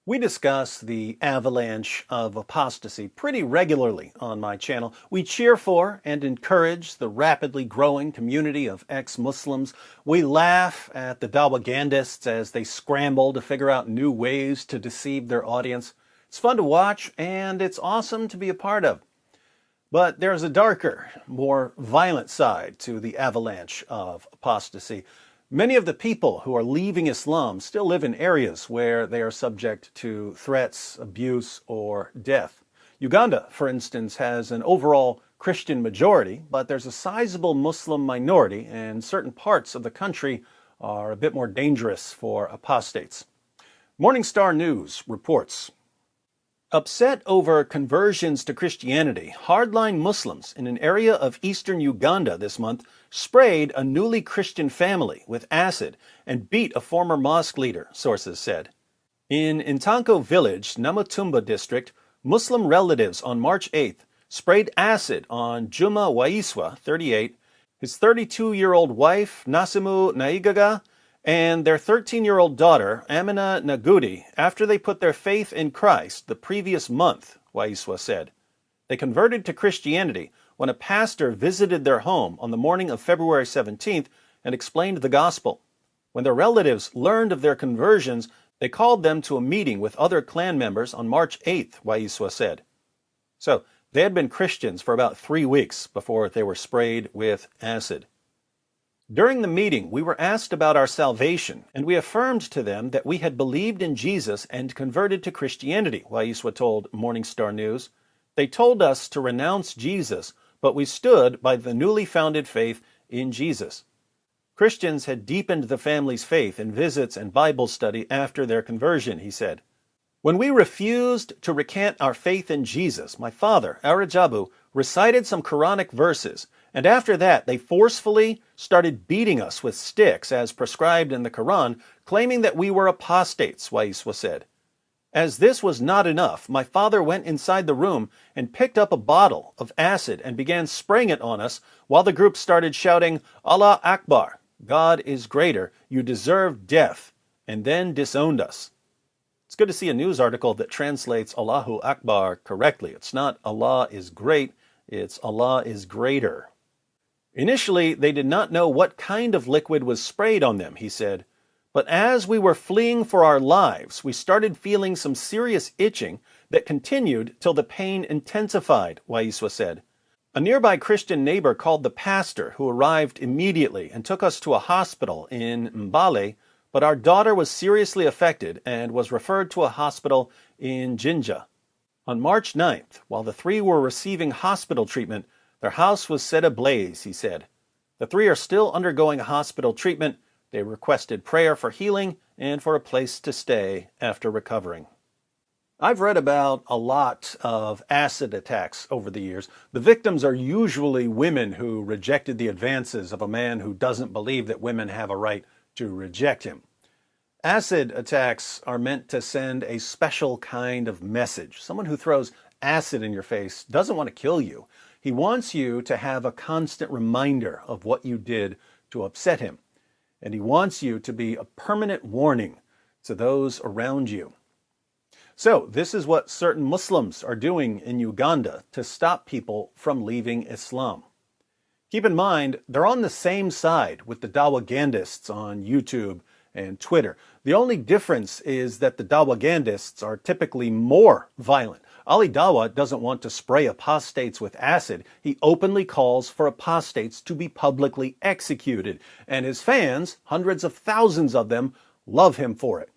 We discuss the avalanche of apostasy pretty regularly on my channel. We cheer for and encourage the rapidly growing community of ex-Muslims. We laugh at the Dawagandists as they scramble to figure out new ways to deceive their audience. It's fun to watch, and it's awesome to be a part of. But there's a darker, more violent side to the avalanche of apostasy. Many of the people who are leaving Islam still live in areas where they are subject to threats, abuse, or death. Uganda, for instance, has an overall Christian majority, but there's a sizable Muslim minority, and certain parts of the country are a bit more dangerous for apostates. Morning Star News reports, upset over conversions to Christianity, hardline Muslims in an area of eastern Uganda this month sprayed a newly Christian family with acid and beat a former mosque leader, sources said. In Intanko village, Namutumba district, Muslim relatives on March 8th sprayed acid on Juma Waiswa, 38, his 32-year-old wife, Nasimu Naigaga, and their 13-year-old daughter, Amina Nagudi, after they put their faith in Christ the previous month, Waiswa said. They converted to Christianity when a pastor visited their home on the morning of February 17th and explained the gospel. When their relatives learned of their conversions, they called them to a meeting with other clan members on March 8th, Waiswa said. So, they had been Christians for about 3 weeks before they were sprayed with acid. During the meeting, we were asked about our salvation, and we affirmed to them that we had believed in Jesus and converted to Christianity, Waiswa told Morning Star News. They told us to renounce Jesus, but we stood by the newly founded faith in Jesus. Christians had deepened the family's faith in visits and Bible study after their conversion, he said. When we refused to recant our faith in Jesus, my father, Arajabu, recited some Quranic verses, and after that they forcefully started beating us with sticks as prescribed in the Quran, claiming that we were apostates, Waiswa said. As this was not enough, my father went inside the room and picked up a bottle of acid and began spraying it on us while the group started shouting, Allah Akbar, God is greater, you deserve death, and then disowned us. It's good to see a news article that translates Allahu Akbar correctly. It's not Allah is great, it's Allah is greater. Initially, they did not know what kind of liquid was sprayed on them, he said. But as we were fleeing for our lives, we started feeling some serious itching that continued till the pain intensified, Waiswa said. A nearby Christian neighbor called the pastor, who arrived immediately and took us to a hospital in Mbale, but our daughter was seriously affected and was referred to a hospital in Jinja. On March 9th, while the three were receiving hospital treatment, their house was set ablaze, he said. The three are still undergoing hospital treatment. They requested prayer for healing and for a place to stay after recovering. I've read about a lot of acid attacks over the years. The victims are usually women who rejected the advances of a man who doesn't believe that women have a right to reject him. Acid attacks are meant to send a special kind of message. Someone who throws acid in your face doesn't want to kill you. He wants you to have a constant reminder of what you did to upset him. And he wants you to be a permanent warning to those around you. So, this is what certain Muslims are doing in Uganda to stop people from leaving Islam. Keep in mind, they're on the same side with the Dawagandists on YouTube and Twitter. The only difference is that the Dawagandists are typically more violent. Ali Dawa doesn't want to spray apostates with acid. He openly calls for apostates to be publicly executed. And his fans, hundreds of thousands of them, love him for it.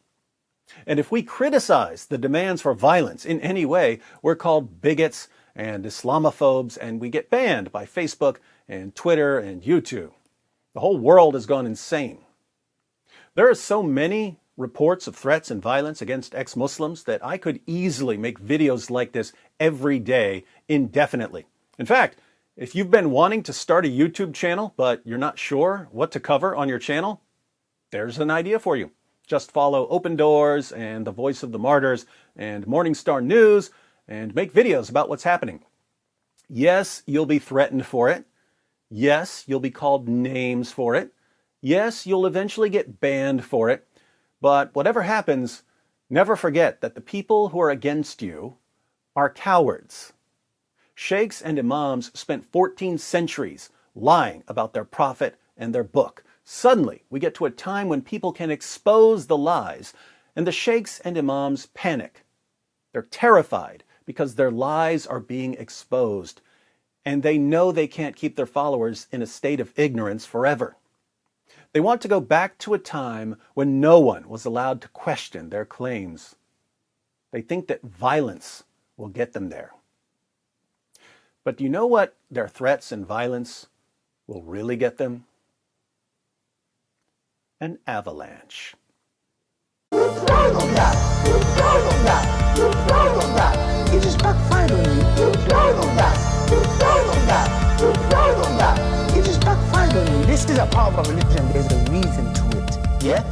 And if we criticize the demands for violence in any way, we're called bigots and Islamophobes, and we get banned by Facebook and Twitter and YouTube. The whole world has gone insane. There are so many reports of threats and violence against ex-Muslims that I could easily make videos like this every day indefinitely. In fact, if you've been wanting to start a YouTube channel, but you're not sure what to cover on your channel, there's an idea for you. Just follow Open Doors and The Voice of the Martyrs and Morning Star News and make videos about what's happening. Yes, you'll be threatened for it. Yes, you'll be called names for it. Yes, you'll eventually get banned for it. But whatever happens, Never forget that the people who are against you are cowards. Sheikhs and imams spent 14 centuries lying about their prophet and their book. Suddenly, we get to a time when people can expose the lies, and the sheikhs and imams panic. They're terrified because their lies are being exposed, and they know they can't keep their followers in a state of ignorance forever. They want to go back to a time when no one was allowed to question their claims. They think that violence will get them there. But do you know what their threats and violence will really get them? An avalanche. You just backfired on me. It just backfired on me. This is a part of a religion. There's a reason to it. Yeah?